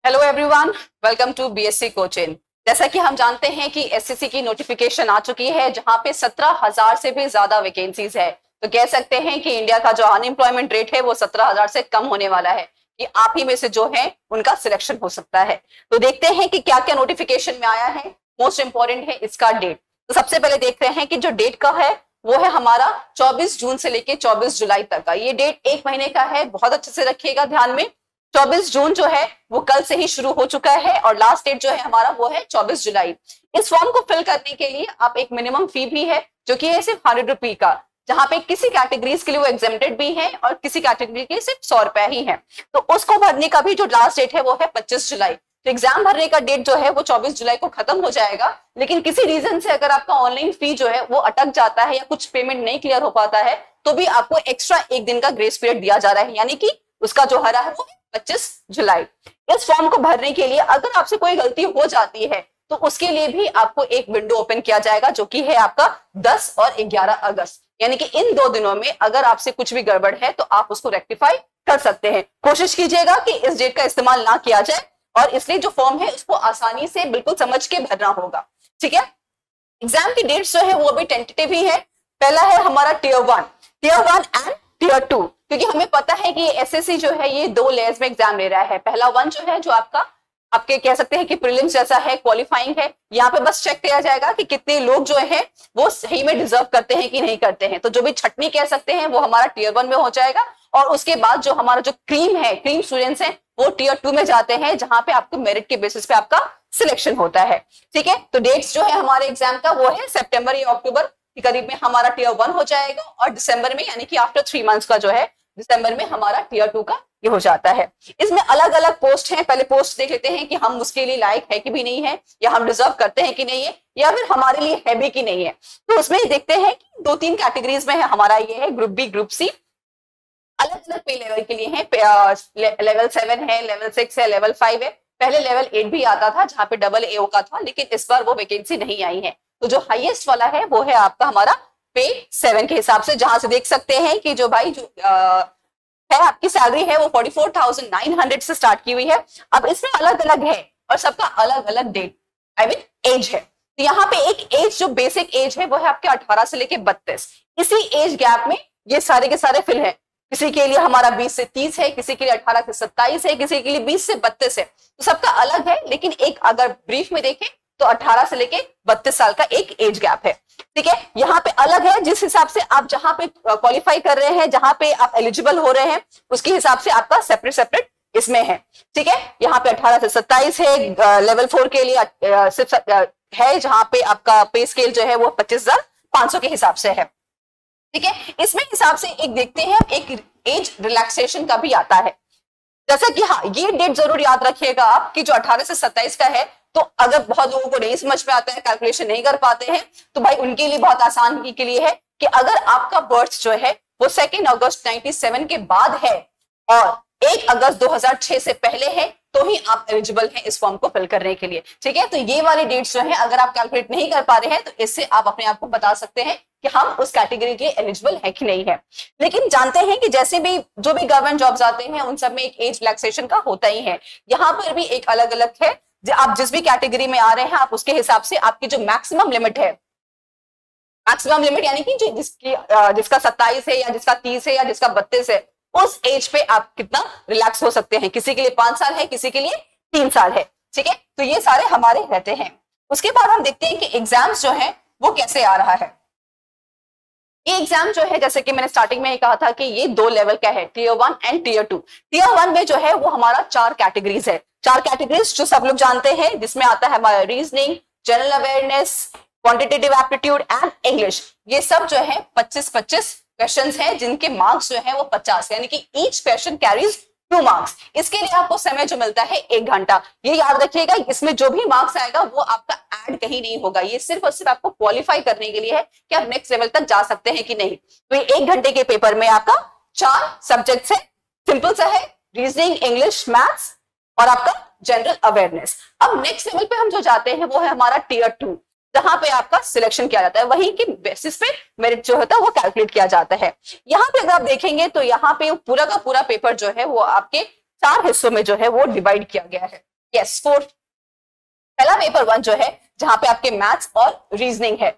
Hello everyone, welcome to BSc coaching. जैसा कि हम जानते हैं कि एसएससी की नोटिफिकेशन आ चुकी है जहां पे 17,000 से भी ज्यादा वैकेंसीज है। तो कह सकते हैं कि इंडिया का जो अनएम्प्लॉयमेंट रेट है वो 17,000 से कम होने वाला है कि आप ही में से जो है उनका सिलेक्शन हो सकता है। तो देखते हैं कि क्या क्या नोटिफिकेशन में आया है। मोस्ट इंपॉर्टेंट है इसका डेट। तो सबसे पहले देखते हैं कि जो डेट का है वो है हमारा 24 जून से लेके 24 जुलाई तक का। ये डेट एक महीने का है, बहुत अच्छे से रखिएगा ध्यान में। 24 जून जो है वो कल से ही शुरू हो चुका है और लास्ट डेट जो है हमारा वो है 24 जुलाई। इस फॉर्म को फिल करने के लिए आप एक मिनिमम फी भी है जो कि है सिर्फ 100 रुपी का, जहां पे किसी कैटेगरीज के लिए वो एग्जेम्प्टेड भी है और किसी कैटेगरी के सिर्फ 100 रुपए ही है। तो उसको भरने का भी जो लास्ट डेट है वो है 25 जुलाई। तो एग्जाम भरने का डेट जो है वो 24 जुलाई को खत्म हो जाएगा, लेकिन किसी रीजन से अगर आपका ऑनलाइन फी जो है वो अटक जाता है या कुछ पेमेंट नहीं क्लियर हो पाता है तो भी आपको एक्स्ट्रा एक दिन का ग्रेस पीरियड दिया जा रहा है, यानी कि उसका जो हरा है वो 25 जुलाई। इस फॉर्म को भरने के लिए अगर आपसे कोई गलती हो जाती है तो उसके लिए भी आपको एक विंडो ओपन किया जाएगा जो कि है आपका 10 और 11 अगस्त, यानी कि इन 2 दिनों में अगर आपसे कुछ भी गड़बड़ है तो आप उसको रेक्टिफाई कर सकते हैं। कोशिश कीजिएगा कि इस डेट का इस्तेमाल ना किया जाए और इसलिए जो फॉर्म है उसको आसानी से बिल्कुल समझ के भरना होगा। ठीक है, एग्जाम की डेट्स जो है वो अभी टेंटेटिव ही है। पहला है हमारा टीयर 1 एंड टीयर 2, क्योंकि हमें पता है कि एसएससी जो है ये 2 लेयर्स में एग्जाम ले रहा है। पहला 1 जो है जो आपके कह सकते हैं कि प्रीलिम्स जैसा है, क्वालिफाइंग है। यहाँ पे बस चेक किया जाएगा कि कितने लोग जो है वो सही में डिजर्व करते हैं कि नहीं करते हैं। तो जो भी छटनी कह सकते हैं वो हमारा टीयर 1 में हो जाएगा और उसके बाद जो हमारा जो क्रीम स्टूडेंट्स हैं वो टीयर 2 में जाते हैं, जहां पे आपको मेरिट के बेसिस पे आपका सिलेक्शन होता है। ठीक है, तो डेट्स जो है हमारे एग्जाम का वो है सितंबर या अक्टूबर के करीब में हमारा टीयर 1 हो जाएगा और दिसंबर में, यानी कि आफ्टर 3 मंथ्स का जो है दिसंबर में हमारा टीयर 2 का ये हो जाता है। इसमें अलग अलग पोस्ट हैं। पहले पोस्ट देख लेते हैं कि हम उसके लिए लायक है कि भी नहीं है, या हम डिजर्व करते हैं कि नहीं है, या फिर हमारे लिए है भी कि नहीं है। तो उसमें देखते हैं कि 2-3 कैटेगरीज में है हमारा ये है ग्रुप बी, ग्रुप सी। अलग अलग पे लेवल के लिए है। लेवल 7 है, लेवल 6 है, लेवल 5 है। पहले लेवल 8 भी आता था जहां पे डबल एओ का था, लेकिन इस बार वो वैकेंसी नहीं आई है। तो जो हाईएस्ट वाला है वो है आपका हमारा पे 7 के हिसाब से, जहां से देख सकते हैं कि जो भाई जो है आपकी सैलरी है वो 44,900 से स्टार्ट की हुई है। अब इसमें अलग अलग है और सबका अलग अलग डेट आई मीन एज है। तो यहाँ पे एक एज जो बेसिक एज है वो है आपके 18 से लेके 32। इसी एज गैप में ये सारे के सारे फिल है। किसी के लिए हमारा 20 से 30 है, किसी के लिए 18 से 27 है, किसी के लिए 20 से 32 है। तो सबका अलग है, लेकिन एक अगर ब्रीफ में देखें तो 18 से लेके 32 साल का एक एज गैप है। ठीक है, यहाँ पे अलग है जिस हिसाब से आप जहां पे क्वालिफाई कर रहे हैं, जहां पे आप एलिजिबल हो रहे हैं, उसके हिसाब से आपका सेपरेट सेपरेट इसमें है। ठीक है, यहाँ पे 18 से 27 है। लेवल 4 के लिए सिर्फ है जहां पे आपका पे स्केल जो है वो 25,500 के हिसाब से है। ठीक है, इसमें हिसाब से एक देखते हैं, एक एज रिलैक्सेशन का भी आता है। जैसा कि हाँ, ये डेट जरूर याद रखिएगा आप कि जो 18 से 27 का है, तो अगर बहुत लोगों को नहीं समझ में आता है, कैलकुलेशन नहीं कर पाते हैं, तो भाई उनके लिए बहुत आसान के लिए है कि अगर आपका बर्थ जो है वो 2 अगस्त 97 के बाद है और 1 अगस्त 2006 से पहले है तो ही आप एलिजिबल हैं इस फॉर्म को फिल करने के लिए। ठीक है, तो ये वाले डेट्स जो है अगर आप कैलकुलेट नहीं कर पा रहे हैं तो इससे आप अपने आप को बता सकते हैं कि हम उस कैटेगरी के एलिजिबल है कि नहीं है। लेकिन जानते हैं कि जैसे भी जो भी गवर्नमेंट जॉब्स आते हैं उन सब में एक एज रिलैक्सेशन का होता ही है। यहाँ पर भी एक अलग अलग है। आप जिस भी कैटेगरी में आ रहे हैं आप उसके हिसाब से आपकी जो मैक्सिमम लिमिट है, मैक्सिमम लिमिट यानी कि जिसका 27 है या जिसका 30 है या जिसका 32 है, उस एज पे आप कितना रिलैक्स हो सकते हैं। किसी के लिए 5 साल है, किसी के लिए 3 साल है। ठीक है, तो ये सारे हमारे रहते हैं। उसके बाद हम देखते हैं कि एग्जाम्स जो है वो कैसे आ रहा है। ये एग्जाम जो है जैसे कि मैंने स्टार्टिंग में ही कहा था कि ये 2 लेवल का है, टीयर 1 एंड टीयर 2। टीयर 1 में जो है वो हमारा 4 कैटेगरीज है। 4 कैटेगरीज जो सब लोग जानते हैं, जिसमें आता है हमारा reasoning, general awareness, quantitative aptitude and English. ये सब जो है 25-25 क्वेश्चंस हैं जिनके मार्क्स जो है वो 50, यानी कि ईच क्वेश्चन कैरीज 2 मार्क्स। इसके लिए आपको समय जो मिलता है 1 घंटा। ये याद रखिएगा, इसमें जो भी मार्क्स आएगा वो आपका ऐड कहीं नहीं होगा। ये सिर्फ और सिर्फ आपको क्वालिफाई करने के लिए है कि आप नेक्स्ट लेवल तक जा सकते हैं कि नहीं। तो ये 1 घंटे के पेपर में आपका 4 सब्जेक्ट्स है। सिंपल सा है, रीजनिंग, इंग्लिश, मैथ्स और आपका जनरल अवेयरनेस। अब नेक्स्ट लेवल पे हम जो जाते हैं वो है हमारा टीयर 2, जहां पे आपका सिलेक्शन किया जाता है। वहीं के बेसिस पे मेरिट जो होता है वो कैलकुलेट किया जाता है। यहाँ पे अगर आप देखेंगे तो यहाँ पे पूरा का पूरा पेपर जो है वो आपके 4 हिस्सों में जो है वो डिवाइड किया गया है। यस, फोर्थ, पहला पेपर 1 जो है जहां पे आपके मैथ्स और रीजनिंग है,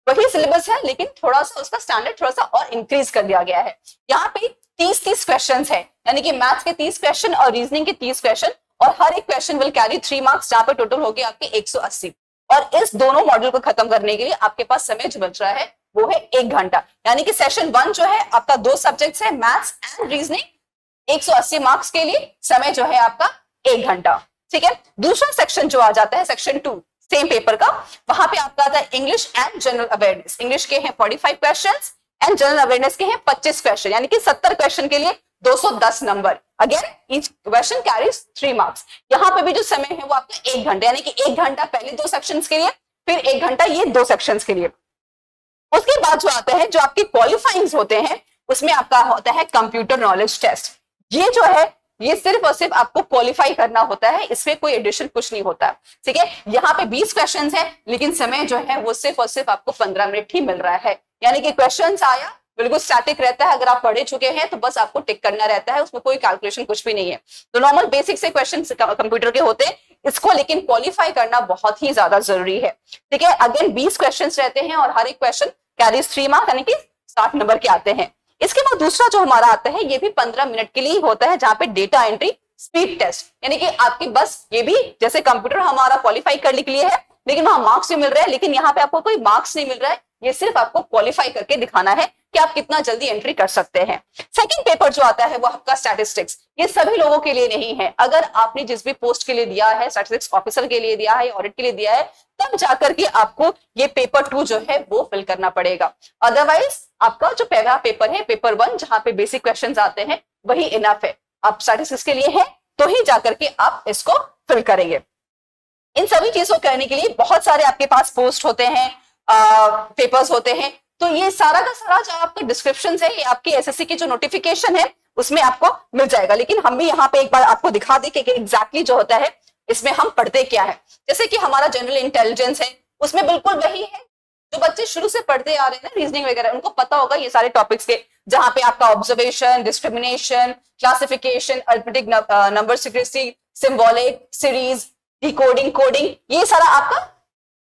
वही सिलेबस है, लेकिन थोड़ा सा उसका स्टैंडर्ड थोड़ा सा और इंक्रीज कर दिया गया है। यहाँ पे 30 क्वेश्चंस है, यानी कि मैथ्स के 30 क्वेश्चन और रीजनिंग के 30 क्वेश्चन, और हर एक क्वेश्चन विल कैरी 3 मार्क्स, जहां पे टोटल हो गए आपके 180। और इस दोनों मॉड्यूल को खत्म करने के लिए आपके पास समय जो बच रहा है वो है 1 घंटा, यानी कि सेशन 1 जो है आपका 2 सब्जेक्ट्स है, मैथ्स एंड रीजनिंग, 180 मार्क्स के लिए समय जो है आपका 1 घंटा। ठीक है, दूसरा सेक्शन जो आ जाता है सेक्शन 2 सेम पेपर का, वहां पे आपका आता है English and general awareness. English के हैं 45 क्वेश्चंस एंड जनरल अवेयरनेस के हैं 25 क्वेश्चन, यानी कि 70 क्वेश्चन के लिए 210 number. Again each question carries 3 marks. यहाँ पे भी जो समय है वो आपका 1 घंटा, यानी कि 1 घंटा पहले 2 सेक्शंस के लिए, फिर 1 घंटा ये 2 सेक्शंस के लिए। उसके बाद जो आता है, जो आपके क्वालिफाइंग्स होते हैं, उसमें आपका होता है कंप्यूटर नॉलेज टेस्ट। ये जो है ये सिर्फ और सिर्फ आपको क्वालिफाई करना होता है, इसमें कोई एडिशन कुछ नहीं होता। ठीक है, यहाँ पे 20 क्वेश्चंस है, लेकिन समय जो है वो सिर्फ और सिर्फ आपको 15 मिनट ही मिल रहा है, यानी कि क्वेश्चंस आया बिल्कुल स्टैटिक रहता है। अगर आप पढ़े चुके हैं तो बस आपको टिक करना रहता है, उसमें कोई कैलकुलेशन कुछ भी नहीं है। तो नॉर्मल बेसिक से क्वेश्चन कंप्यूटर के होते हैं, इसको लेकिन क्वालिफाई करना बहुत ही ज्यादा जरूरी है। ठीक है, अगेन 20 क्वेश्चन रहते हैं और हर एक क्वेश्चन कैरीज 3 मार्क्स, यानी कि 60 नंबर के आते हैं। इसके बाद दूसरा जो हमारा आता है, ये भी 15 मिनट के लिए होता है, जहां पे डेटा एंट्री स्पीड टेस्ट, यानी कि आपकी बस ये भी जैसे कंप्यूटर हमारा क्वालिफाई करने के लिए है, लेकिन वहां मार्क्स भी मिल रहा है, लेकिन यहाँ पे आपको कोई मार्क्स नहीं मिल रहा है, ये सिर्फ आपको क्वालिफाई करके दिखाना है कि आप कितना जल्दी एंट्री कर सकते हैं। सेकंड पेपर जो आता है वो आपका स्टैटिस्टिक्स। ये सभी लोगों के लिए नहीं है, अगर आपने जिस भी पोस्ट के लिए दिया है, स्टैटिस्टिक्स ऑफिसर के लिए दिया है, ऑडिट के लिए दिया है, तब जाकर के आपको ये पेपर 2 जो है वो फिल करना पड़ेगा। अदरवाइज आपका जो पहला पेपर है पेपर 1, जहां पे बेसिक क्वेश्चंस आते हैं, वही इनफ है। आप स्टैटिस्टिक्स के लिए है तो ही जाकर के आप इसको फिल करेंगे। इन सभी चीजों को करने के लिए बहुत सारे आपके पास पोस्ट होते हैं, पेपर्स होते हैं, तो ये सारा का सारा जो आपका डिस्क्रिप्शन है, ये आपकी एसएससी की जो नोटिफिकेशन है उसमें आपको मिल जाएगा। लेकिन हम भी यहाँ पे एक बार आपको दिखा दें कि एग्जैक्टली जो होता है इसमें हम पढ़ते क्या है। जैसे कि हमारा जनरल इंटेलिजेंस है, उसमें बिल्कुल वही है जो बच्चे शुरू से पढ़ते आ रहे हैं ना, रीजनिंग वगैरह, उनको पता होगा ये सारे टॉपिक्स के, जहां पे आपका observation, discrimination, classification, arithmetic, number secrecy, symbolic, series, decoding, coding, ये सारा आपका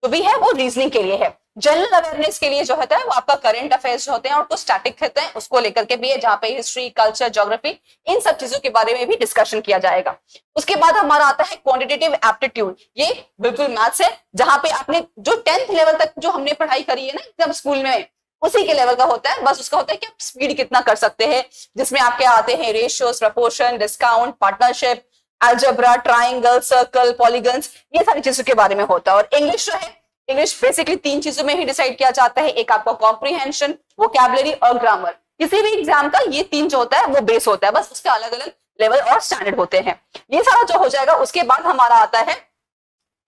जो भी है वो रीजनिंग के लिए है। जनरल अवेयरनेस के लिए जो होता है वो आपका करंट अफेयर्स होते हैं और कुछ स्टैटिक रहते हैं, उसको लेकर के भी है, जहां पे हिस्ट्री, कल्चर, ज्योग्राफी, इन सब चीजों के बारे में भी डिस्कशन किया जाएगा। उसके बाद हमारा आता है क्वांटिटेटिव एप्टीट्यूड। ये बिल्कुल मैथ्स है, जहां पे आपने जो 10th लेवल तक जो हमने पढ़ाई करी है ना जब स्कूल में, उसी के लेवल का होता है। बस उसका होता है कि आप स्पीड कितना कर सकते हैं, जिसमें आपके आते हैं ratios, proportion, discount, partnership, algebra, triangle, circle, polygons, ये सारी चीजों के बारे में होता है। और इंग्लिश जो है, इंग्लिश बेसिकली 3 चीजों में ही डिसाइड किया जाता है, एक आपका कॉम्प्रिहेंशन, वोकैबुलरी और ग्रामर। किसी भी एग्जाम का ये 3 जो होता है वो बेस होता है, बस उसके अलग अलग लेवल और स्टैंडर्ड होते हैं। ये सारा जो हो जाएगा, उसके बाद हमारा आता है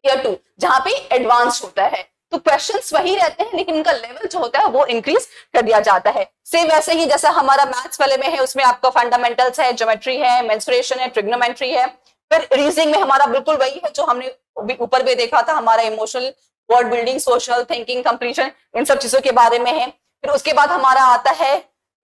ईयर 2, जहां पे एडवांस होता है। तो क्वेश्चंस वही रहते हैं, लेकिन उनका लेवल जो होता है वो इंक्रीज कर दिया जाता है। सेम वैसे ही जैसा हमारा मैथ्स वाले में है, उसमें आपका फंडामेंटल्स है, ज्योमेट्री है, मेंसुरेशन है, ट्रिग्नोमेट्री है। फिर रीजनिंग में हमारा बिल्कुल वही है जो हमने ऊपर भी देखा था, हमारा emotional, word building, social thinking, completion, इन सब चीजों के बारे में है। फिर उसके बाद हमारा आता है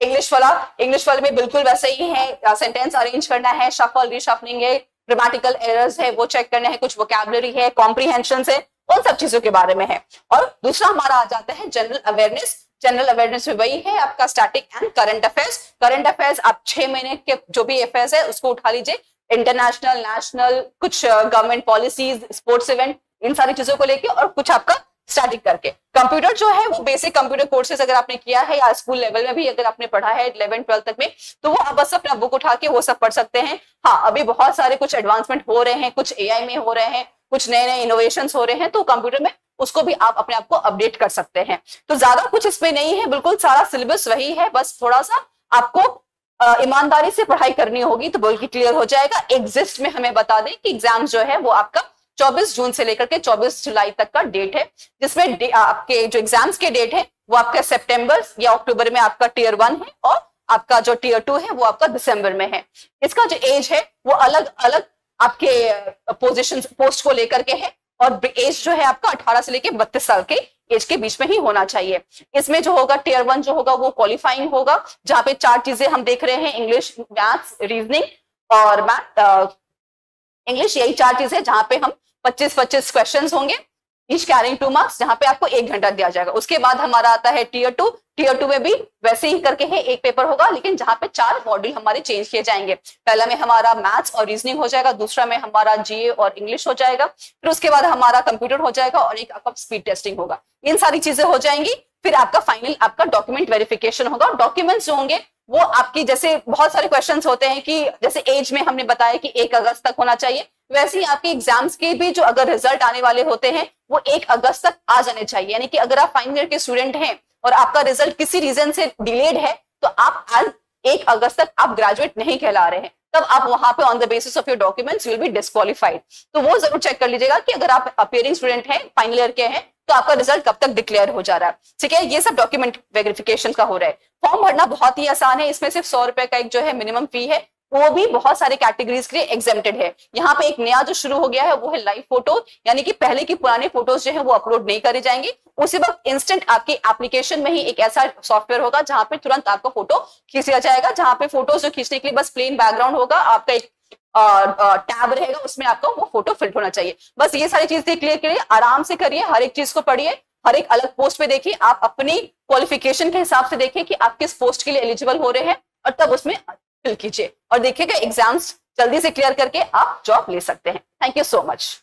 इंग्लिश वाला। इंग्लिश वाले में बिल्कुल वैसे ही है, सेंटेंस अरेंज करना है, शफल, रिशफलिंग है, ग्रामेटिकल एरर्स है वो चेक करना है, कुछ वोकैबुलरी है, कॉम्प्रिहेंशन है, उन सब चीजों के बारे में है। और दूसरा हमारा आ जाता है जनरल अवेयरनेस। जनरल अवेयरनेस में वही है आपका static and current affairs. Current affairs आप 6 महीने के जो भी अफेयर्स है उसको उठा लीजिए, इंटरनेशनल, नेशनल, कुछ गवर्नमेंट पॉलिसीज, स्पोर्ट्स इवेंट, इन सारी चीजों को लेके, और कुछ आपका स्टैटिक करके। कंप्यूटर जो है वो बेसिक कंप्यूटर कोर्सेज अगर आपने किया है या स्कूल लेवल में भी अगर आपने पढ़ा है 11th 12th तक में, तो वो आप बस अपना बुक उठा के वो सब पढ़ सकते हैं। हाँ, अभी बहुत सारे कुछ एडवांसमेंट हो रहे हैं, कुछ एआई में हो रहे हैं, कुछ नए नए इनोवेशंस हो रहे हैं, तो कंप्यूटर में उसको भी आप अपने आप को अपडेट कर सकते हैं। तो ज्यादा कुछ इसमें नहीं है, बिल्कुल सारा सिलेबस वही है, बस थोड़ा सा आपको ईमानदारी से पढ़ाई करनी होगी तो बिल्कुल क्लियर हो जाएगा। एग्जिस्ट में हमें बता दें कि एग्जाम जो है वो आपका 24 जून से लेकर के 24 जुलाई तक का डेट है, जिसमें आपके जो एग्जाम्स के डेट है वो आपका सितंबर या अक्टूबर में आपका टियर 1 है, और आपका जो टियर 2 है वो आपका दिसंबर में है। इसका जो एज है वो अलग अलग आपके पोजीशन, पोस्ट को लेकर के है, और एज जो है आपका 18 से लेकर 32 साल के एज के बीच में ही होना चाहिए। इसमें जो होगा टियर 1 जो होगा वो क्वालिफाइंग होगा, जहां पे 4 चीजें हम देख रहे हैं, इंग्लिश, मैथ्स, रीजनिंग और इंग्लिश, यही 4 चीजें जहां पे हम 25-25 क्वेश्चंस होंगे, ईच कैरिंग 2 मार्क्स, जहां पे आपको 1 घंटा दिया जाएगा। उसके बाद हमारा आता है टीयर 2। टीयर 2 में भी वैसे ही करके है, एक पेपर होगा, लेकिन जहां पे 4 मॉड्यूल हमारे चेंज किए जाएंगे। पहला में हमारा मैथ्स और रीजनिंग हो जाएगा, दूसरा में हमारा जीए और इंग्लिश हो जाएगा, फिर उसके बाद हमारा कंप्यूटर हो जाएगा और एक आपका स्पीड टेस्टिंग होगा। इन सारी चीजें हो जाएंगी, फिर आपका फाइनल आपका डॉक्यूमेंट वेरिफिकेशन होगा। डॉक्यूमेंट्स जो होंगे वो आपकी, जैसे बहुत सारे क्वेश्चंस होते हैं कि जैसे एज में हमने बताया कि 1 अगस्त तक होना चाहिए, वैसे ही आपके एग्जाम्स के भी जो अगर रिजल्ट आने वाले होते हैं वो 1 अगस्त तक आ जाने चाहिए। यानी कि अगर आप फाइनल ईयर के स्टूडेंट हैं और आपका रिजल्ट किसी रीजन से डिलेड है, तो आप आज 1 अगस्त तक आप ग्रेजुएट नहीं कहला रहे हैं, तब आप वहां पे on the basis of your documents you will be disqualified. तो वो जरूर चेक कर लीजिएगा कि अगर आप अपियरिंग स्टूडेंट हैं, फाइनल ईयर के हैं, तो आपका रिजल्ट कब तक डिक्लेयर हो जा रहा है। ठीक है, ये सब डॉक्यूमेंट वेरिफिकेशन का हो रहा है। फॉर्म भरना बहुत ही आसान है, इसमें सिर्फ 100 रुपए का एक जो है मिनिमम फी है, वो भी बहुत सारे कैटेगरीज के लिए एग्जेम्प्टेड है। यहाँ पे एक नया जो शुरू हो गया है वो है लाइव फोटो, यानी कि पहले की पुराने फोटोज जो है वो अपलोड नहीं करे जाएंगे, उसी वक्त इंस्टेंट आपके एप्लीकेशन में ही एक ऐसा सॉफ्टवेयर होगा जहां पे तुरंत आपका फोटो खींच लिया जाएगा, जहां पे फोटोज जो खींचने के लिए बस प्लेन बैकग्राउंड होगा, आपका एक टैब रहेगा, उसमें आपका वो फोटो फिल्टर होना चाहिए। बस ये सारी चीजें क्लियर करिए, आराम से करिए, हर एक चीज को पढ़िए, हर एक अलग पोस्ट पे देखिए, आप अपनी क्वालिफिकेशन के हिसाब से देखिए कि आप किस पोस्ट के लिए एलिजिबल हो रहे हैं और तब उसमें फिल कीजिए और देखिएगा एग्जाम्स जल्दी से क्लियर करके आप जॉब ले सकते हैं। Thank you so much.